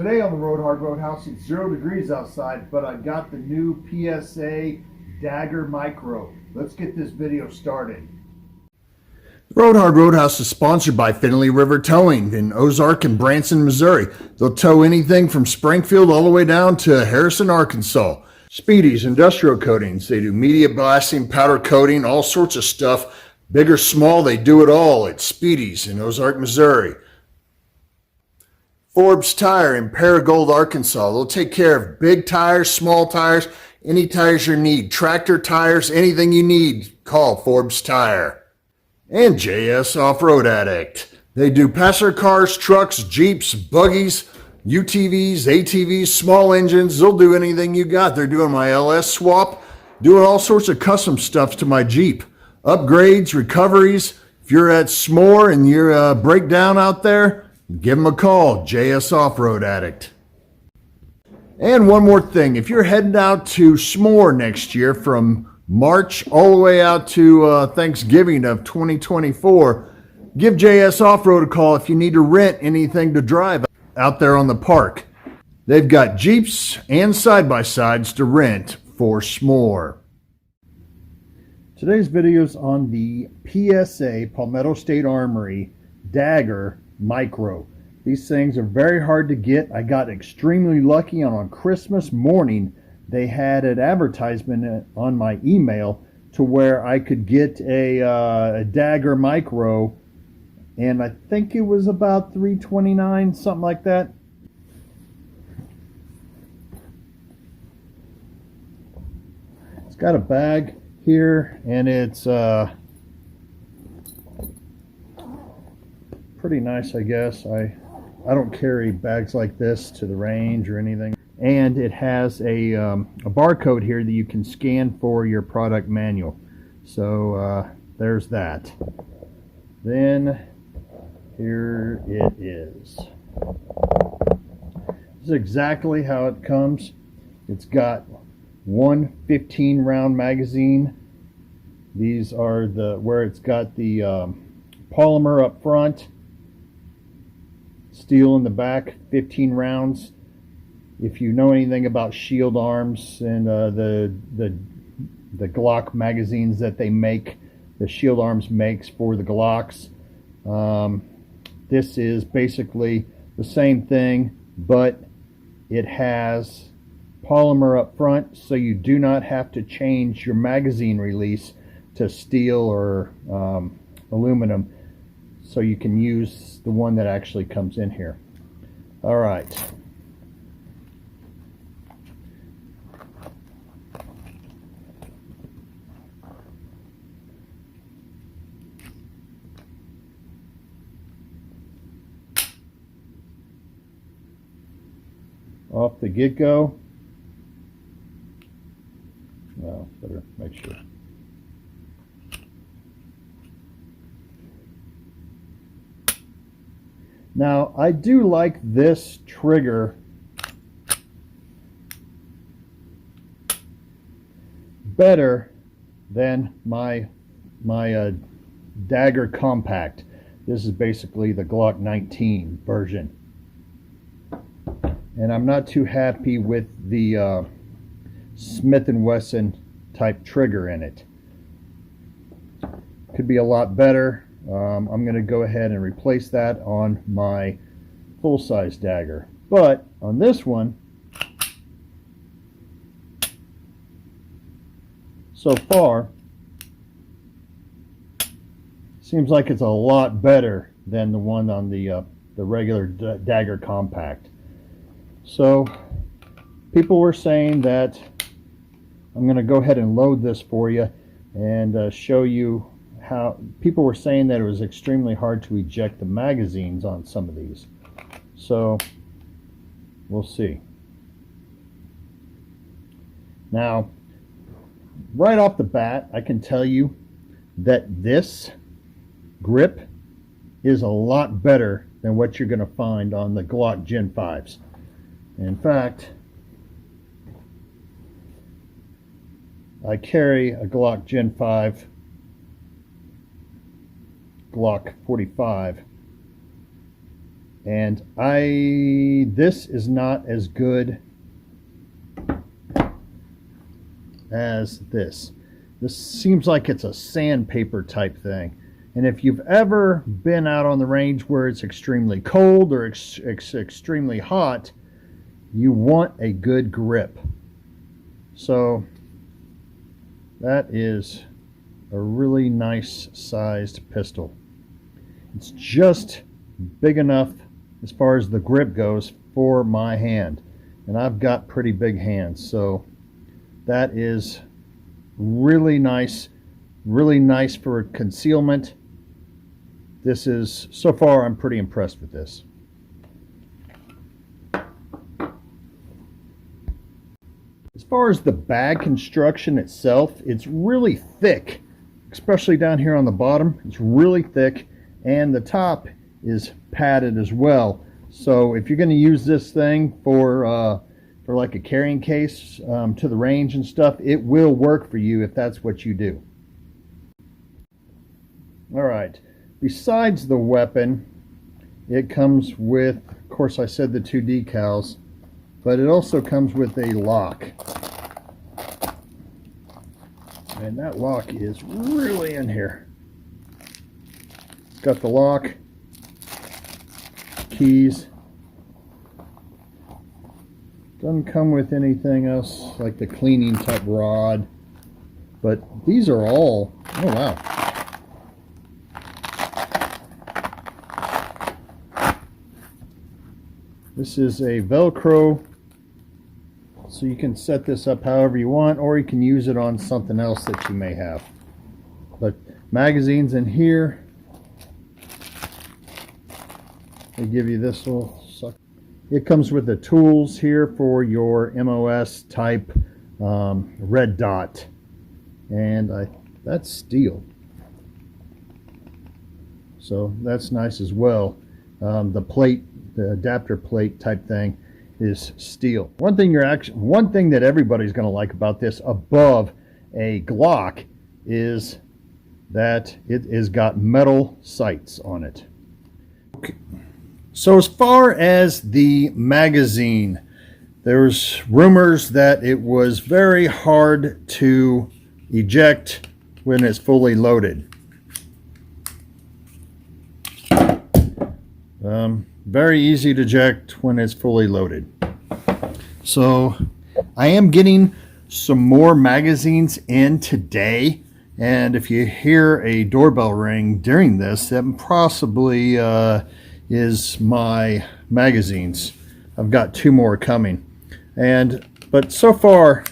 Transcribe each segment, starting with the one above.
Today on the Roadhouse, it's 0 degrees outside, but I got the new PSA Dagger Micro. Let's get this video started. The Roadhouse is sponsored by Finley River Towing in Ozark and Branson, Missouri. They'll tow anything from Springfield all the way down to Harrison, Arkansas. Speedy's Industrial Coatings. They do media blasting, powder coating, all sorts of stuff. Big or small, they do it all at Speedy's in Ozark, Missouri. Forbes Tire in Paragould, Arkansas. They'll take care of big tires, small tires, any tires you need. Tractor tires, anything you need, call Forbes Tire. And JS Off-Road Addict. They do passenger cars, trucks, Jeeps, buggies, UTVs, ATVs, small engines. They'll do anything you got. They're doing my LS swap, doing all sorts of custom stuff to my Jeep. Upgrades, recoveries. If you're at S'more and you're breakdown out there, give them a call, JS Off-Road Addict. And one more thing, if you're heading out to S'more next year from March all the way out to Thanksgiving of 2024, give JS Off-Road a call if you need to rent anything to drive out there on the park. They've got Jeeps and side-by-sides to rent for S'more. Today's video is on the PSA Palmetto State Armory Dagger Micro. These things are very hard to get. I got extremely lucky on Christmas morning. They had an advertisement on my email to where I could get a Dagger Micro, and I think it was about $329, something like that. It's got a bag here, and it's pretty nice, I guess. I don't carry bags like this to the range or anything. And it has a barcode here that you can scan for your product manual. So there's that. Then here it is. This is exactly how it comes. It's got one 15-round magazine. These are where it's got the polymer up front, steel in the back, 15 rounds. If you know anything about shield arms and the Glock magazines that they make, the shield arms makes for the Glocks, this is basically the same thing, but it has polymer up front, so you do not have to change your magazine release to steel or aluminum. So you can use the one that actually comes in here. All right. Off the get-go. Well, better make sure. Now, I do like this trigger better than my Dagger Compact. This is basically the Glock 19 version. And I'm not too happy with the Smith & Wesson type trigger in it. Could be a lot better. I'm going to go ahead and replace that on my full-size Dagger. But on this one, so far, seems like it's a lot better than the one on the regular Dagger Compact. So people were saying that I'm going to go ahead and load this for you and show you how people were saying that it was extremely hard to eject the magazines on some of these. So we'll see. Now, right off the bat, I can tell you that this grip is a lot better than what you're going to find on the Glock Gen 5s. In fact, I carry a Glock Gen 5 Glock 45, And this is not as good as this. This seems like it's a sandpaper type thing. And if you've ever been out on the range where it's extremely cold or extremely hot, you want a good grip. So that is a really nice sized pistol. It's just big enough as far as the grip goes for my hand. And I've got pretty big hands, so that is really nice for concealment. This is, so far I'm pretty impressed with this. As far as the bag construction itself, it's really thick, especially down here on the bottom. It's really thick, and the top is padded as well. So if you're going to use this thing for like a carrying case to the range and stuff, it will work for you if that's what you do. All right. Besides the weapon, it comes with, of course I said the 2 decals, but it also comes with a lock. And that lock is really in here. It's got the lock, keys. Doesn't come with anything else like the cleaning type rod, but these are all, oh wow. This is a Velcro, so you can set this up however you want, or you can use it on something else that you may have. But magazines in here, they give you this little sucker. It comes with the tools here for your MOS type red dot, and that's steel, so that's nice as well. The plate, the adapter plate type thing, is steel. One thing that everybody's going to like about this above a Glock is that it has got metal sights on it. Okay. So as far as the magazine, there's rumors that it was very hard to eject when it's fully loaded. Very easy to eject when it's fully loaded. So I am getting some more magazines in today, and if you hear a doorbell ring during this, that possibly is my magazines. I've got 2 more coming, but so far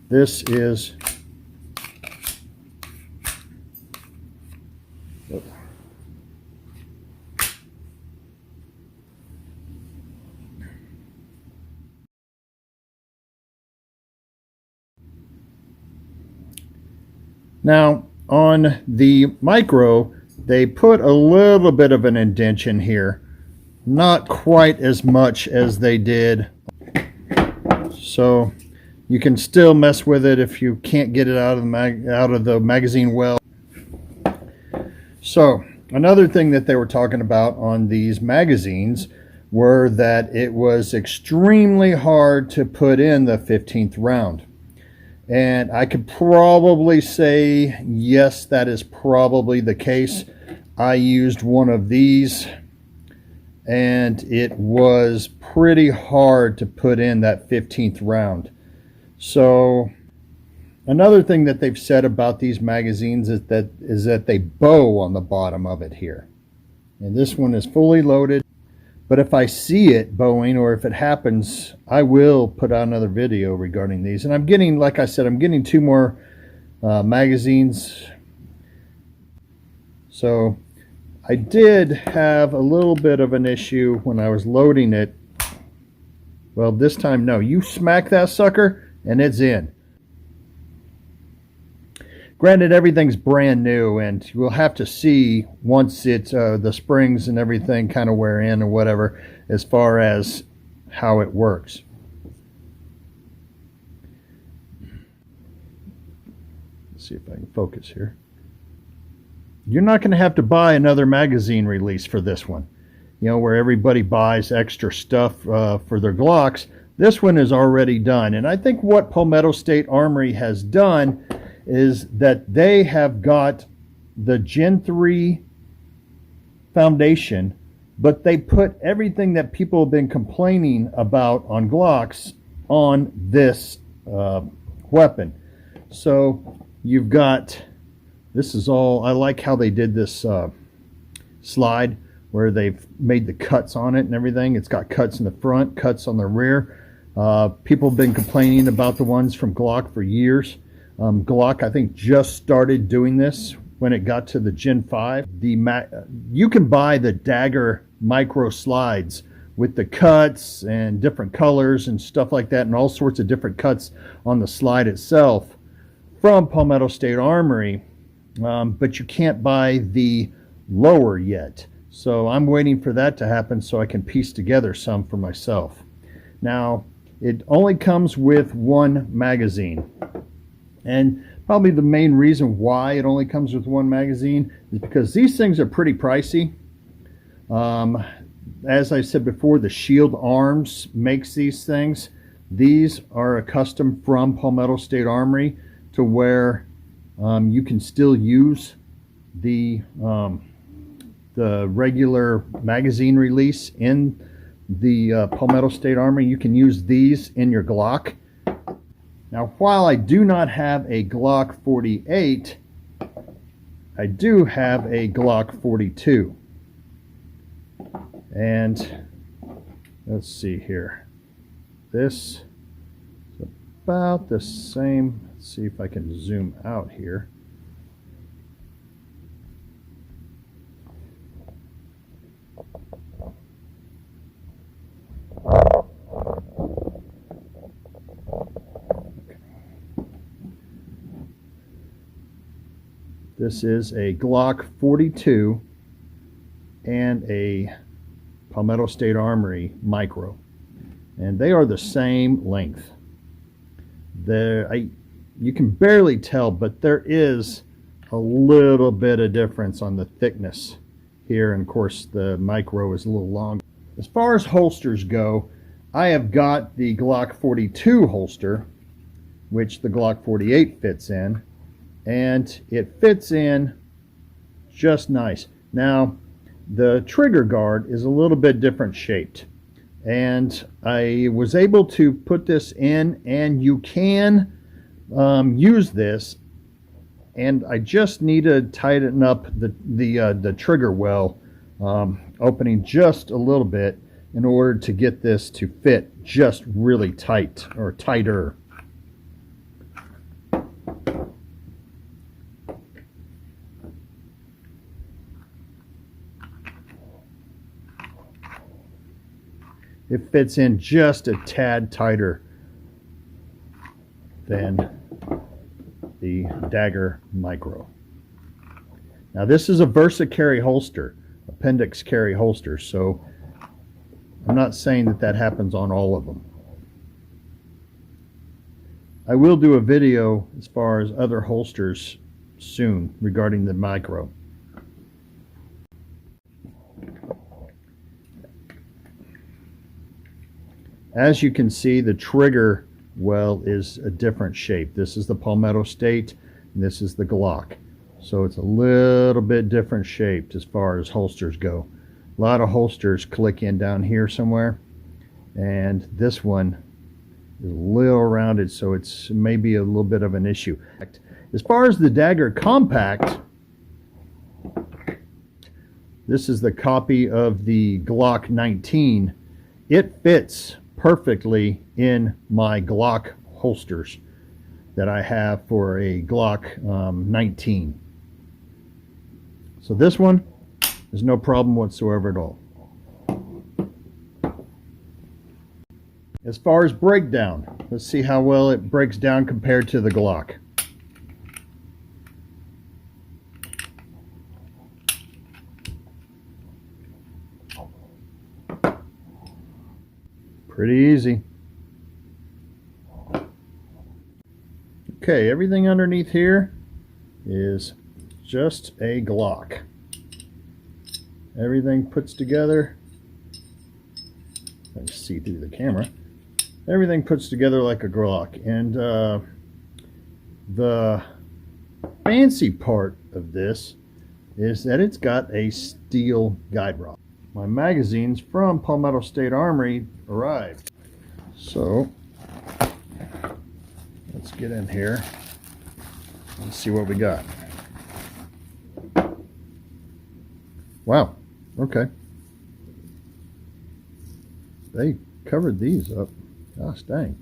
this is now on the Micro, they put a little bit of an indention here, not quite as much as they did, so you can still mess with it if you can't get it out of the magazine well. So another thing that they were talking about on these magazines were that it was extremely hard to put in the 15th round. And I could probably say, yes, that is probably the case. I used one of these, and it was pretty hard to put in that 15th round. So another thing that they've said about these magazines is that they bow on the bottom of it here. And this one is fully loaded. But if I see it bowing, or if it happens, I will put out another video regarding these. And I'm getting, like I said, I'm getting 2 more magazines. So I did have a little bit of an issue when I was loading it. Well, this time, no. You smack that sucker, and it's in. Granted, everything's brand new, and we'll have to see once it's the springs and everything kind of wear in or whatever, as far as how it works. Let's see if I can focus here. you're not going to have to buy another magazine release for this one. You know, where everybody buys extra stuff for their Glocks. This one is already done. And I think what Palmetto State Armory has done is that they have got the Gen 3 foundation, but they put everything that people have been complaining about on Glocks on this weapon. So you've got, this is all, I like how they did this slide where they've made the cuts on it and everything. It's got cuts in the front, cuts on the rear. People have been complaining about the ones from Glock for years. Glock, I think, just started doing this when it got to the Gen 5. You can buy the Dagger Micro slides with the cuts and different colors and stuff like that, and all sorts of different cuts on the slide itself from Palmetto State Armory, but you can't buy the lower yet. So I'm waiting for that to happen so I can piece together some for myself. Now, it only comes with one magazine. And probably the main reason why it only comes with one magazine is because these things are pretty pricey. As I said before, the Shield Arms makes these things. These are a custom from Palmetto State Armory to where you can still use the regular magazine release in the Palmetto State Armory. You can use these in your Glock. Now, while I do not have a Glock 48, I do have a Glock 42. And let's see here. This is about the same. Let's see if I can zoom out here. This is a Glock 42 and a Palmetto State Armory Micro, and they are the same length. You can barely tell, but there is a little bit of difference on the thickness here, and of course the Micro is a little longer. As far as holsters go, I have got the Glock 42 holster, which the Glock 48 fits in, and it fits in just nice. Now, the trigger guard is a little bit different shaped, and I was able to put this in, and you can use this, and I just need to tighten up the trigger well opening just a little bit in order to get this to fit just really tight, or tighter. It fits in just a tad tighter than the Dagger Micro. Now, this is a Versa carry holster, appendix carry holster, so I'm not saying that that happens on all of them. I will do a video as far as other holsters soon regarding the Micro. As you can see, the trigger well is a different shape. This is the Palmetto State, and this is the Glock. So it's a little bit different shaped as far as holsters go. A lot of holsters click in down here somewhere, and this one is a little rounded, so it's maybe a little bit of an issue. As far as the Dagger Compact, this is the copy of the Glock 19. It fits perfectly in my Glock holsters that I have for a Glock 19. So this one is no problem whatsoever at all. As far as breakdown, let's see how well it breaks down compared to the Glock. Pretty easy. Okay, everything underneath here is just a Glock. Everything puts together. Let me see through the camera. Everything puts together like a Glock. And the fancy part of this is that it's got a steel guide rod. My magazines from Palmetto State Armory arrived. So let's get in here and see what we got. Wow, okay. They covered these up. Gosh dang.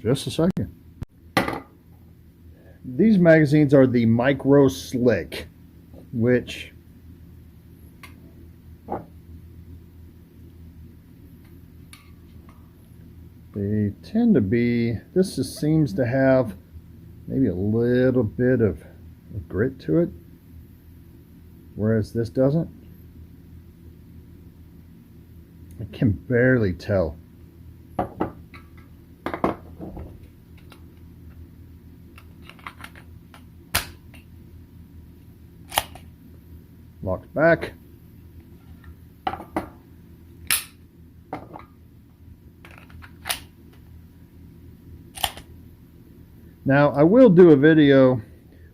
Just a second. These magazines are the Micro Slick, which they tend to be, seems to have maybe a little bit of grit to it, whereas this doesn't. I can barely tell. Locks back. Now I will do a video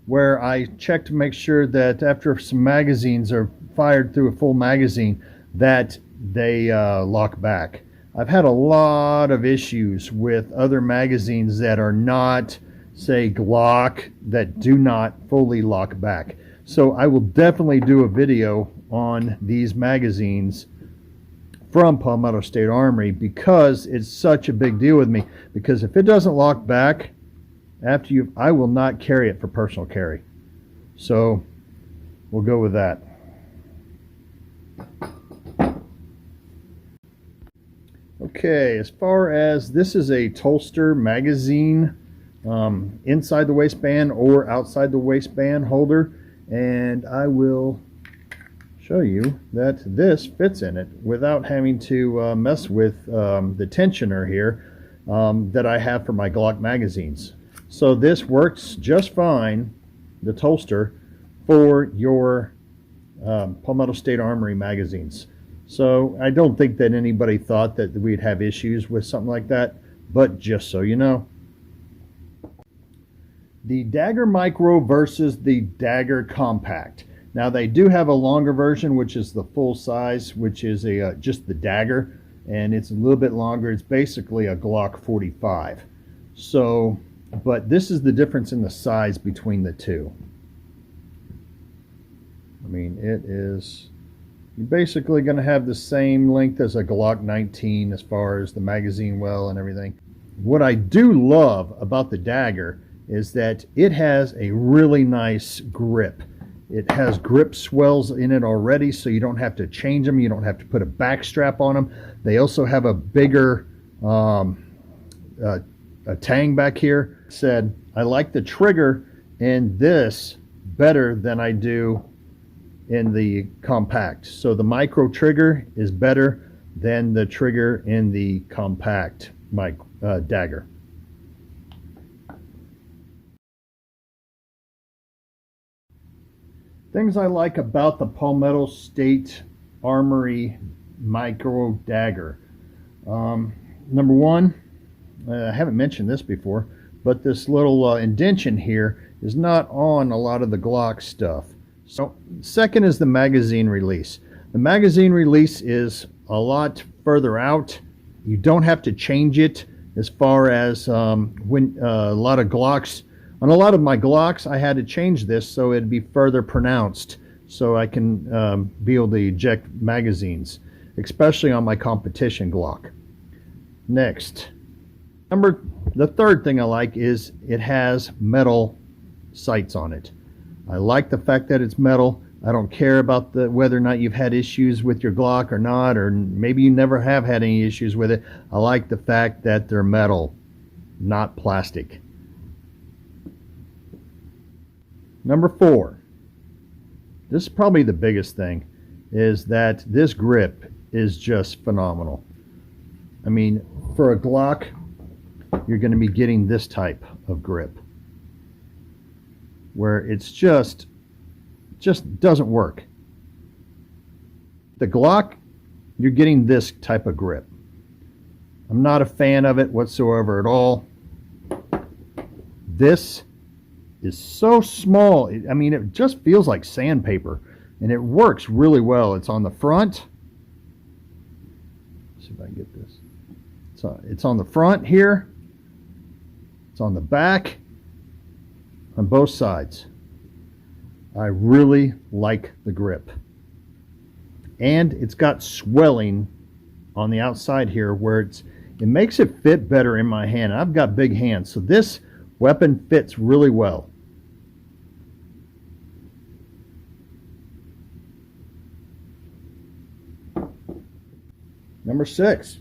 where I check to make sure that after some magazines are fired through a full magazine that they lock back. I've had a lot of issues with other magazines that are not, say, Glock, that do not fully lock back. So I will definitely do a video on these magazines from Palmetto State Armory because it's such a big deal with me. Because if it doesn't lock back after you, I will not carry it for personal carry. So we'll go with that. Okay, as far as this is a Tolster magazine, inside the waistband or outside the waistband holder, and I will show you that this fits in it without having to mess with the tensioner here that I have for my Glock magazines. So this works just fine, the Tolster, for your Palmetto State Armory magazines. So I don't think that anybody thought that we'd have issues with something like that, but just so you know. The Dagger Micro versus the Dagger Compact. Now they do have a longer version, which is the full size, which is a just the Dagger, and it's a little bit longer. It's basically a Glock 45. So, but this is the difference in the size between the two. I mean, it is, you're basically going to have the same length as a Glock 19 as far as the magazine well and everything. What I do love about the Dagger is that it has a really nice grip. It has grip swells in it already, so you don't have to change them. You don't have to put a back strap on them. They also have a bigger a tang back here. Said I like the trigger in this better than I do in the compact. So the micro trigger is better than the trigger in the compact Dagger. Things I like about the Palmetto State Armory Micro Dagger. Number one, I haven't mentioned this before, but this little indention here is not on a lot of the Glock stuff. So, second is the magazine release. The magazine release is a lot further out. You don't have to change it as far as when a lot of Glocks. On a lot of my Glocks, I had to change this so it'd be further pronounced so I can be able to eject magazines, especially on my competition Glock. Next, the third thing I like is it has metal sights on it. I like the fact that it's metal. I don't care about whether or not you've had issues with your Glock or not, or maybe you never have had any issues with it. I like the fact that they're metal, not plastic. Number 4, this is probably the biggest thing, is that this grip is just phenomenal. I mean, for a Glock, you're going to be getting this type of grip, where it's just just doesn't work. The Glock, you're getting this type of grip. I'm not a fan of it whatsoever at all. This is so small. I mean, it just feels like sandpaper, and it works really well. It's on the front. Let's see if I can get this. It's on the front here. It's on the back, on both sides. I really like the grip. And it's got swelling on the outside here where it makes it fit better in my hand. I've got big hands, so this weapon fits really well. Number 6.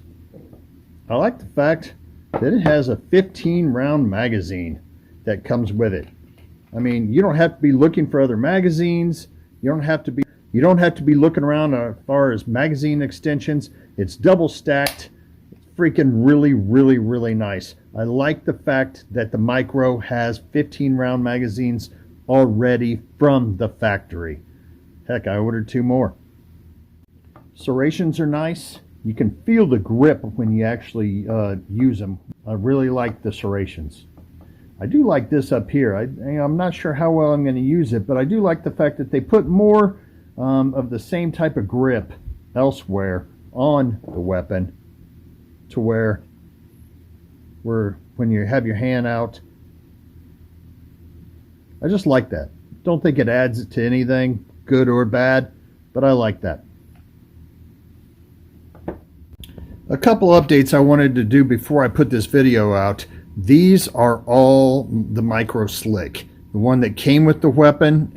I like the fact that it has a 15-round magazine that comes with it. I mean, you don't have to be looking for other magazines. You don't have to be looking around as far as magazine extensions. It's double stacked. It's freaking really, really, really nice. I like the fact that the Micro has 15-round magazines already from the factory. Heck, I ordered 2 more. Serrations are nice. You can feel the grip when you actually use them. I really like the serrations. I do like this up here. I'm not sure how well I'm going to use it, but I do like the fact that they put more of the same type of grip elsewhere on the weapon to where when you have your hand out, I just like that. Don't think it adds to anything, good or bad, but I like that. A couple updates I wanted to do before I put this video out. These are all the Micro Slick. The one that came with the weapon,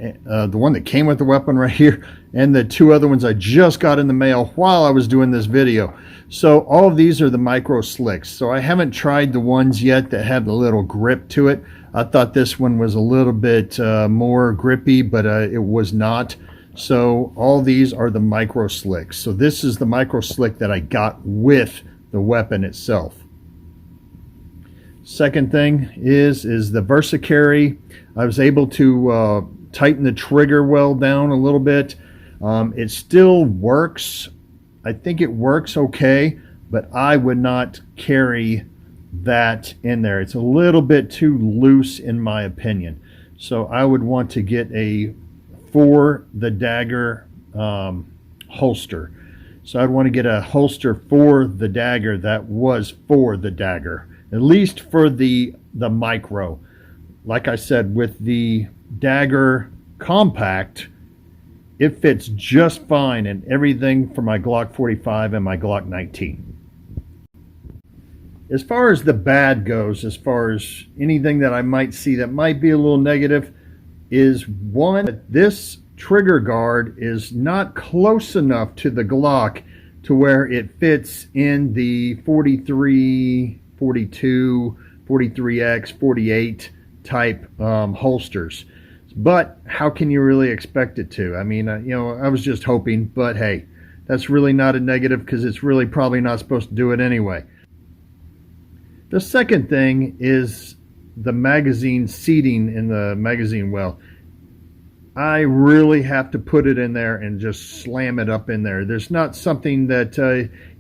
right here, and the 2 other ones I just got in the mail while I was doing this video. So all of these are the Micro Slicks. So I haven't tried the ones yet that have the little grip to it. I thought this one was a little bit more grippy, but it was not. So all these are the Micro Slicks. So this is the Micro Slick that I got with the weapon itself. Second thing is the VersaCarry. I was able to tighten the trigger well down a little bit. It still works. I think it works okay, but I would not carry that in there. It's a little bit too loose in my opinion. So I would want to get a for the Dagger holster. So I'd want to get a holster for the Dagger that was for the Dagger, at least for the Micro. Like I said, with the Dagger Compact, it fits just fine in everything for my Glock 45 and my Glock 19. As far as the bad goes, as far as anything that I might see that might be a little negative, is one, this trigger guard is not close enough to the Glock to where it fits in the 43, 42, 43X, 48 type holsters. But how can you really expect it to? I mean, I was just hoping, but hey, that's really not a negative because it's really probably not supposed to do it anyway. The second thing is the magazine seating in the magazine well. I really have to put it in there and just slam it up in there. There's not something that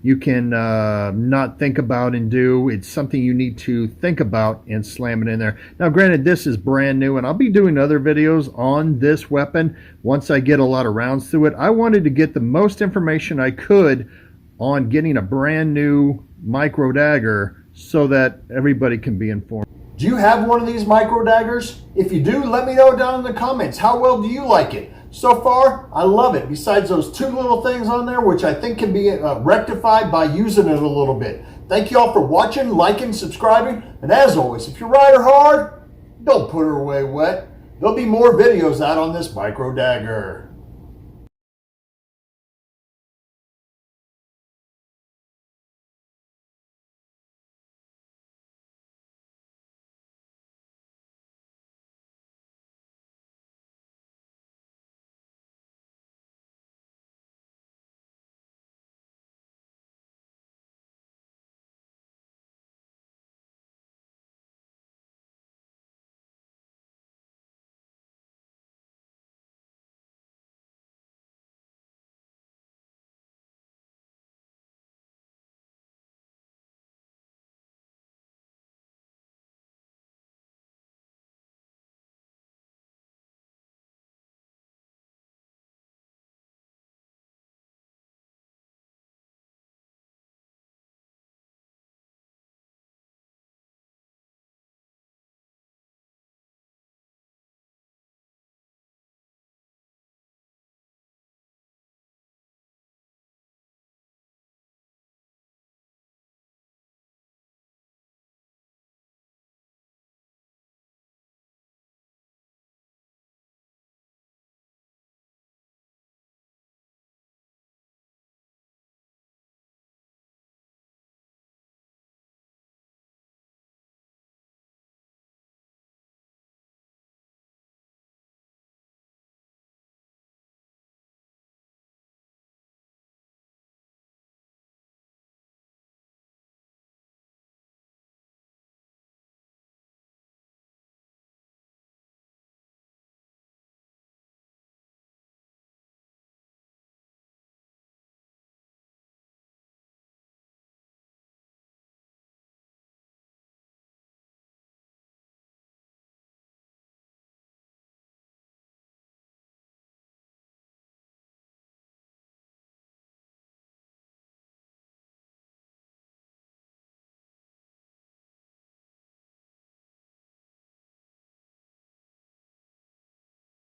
you can not think about and do. It's something you need to think about and slam it in there. Now, granted, this is brand new, and I'll be doing other videos on this weapon once I get a lot of rounds through it. I wanted to get the most information I could on getting a brand new Micro Dagger so that everybody can be informed. Do you have one of these Micro Daggers? If you do, let me know down in the comments. How well do you like it? So far, I love it. Besides those 2 little things on there, which I think can be rectified by using it a little bit. Thank you all for watching, liking, subscribing. And as always, if you ride her hard, don't put her away wet. There'll be more videos out on this Micro Dagger.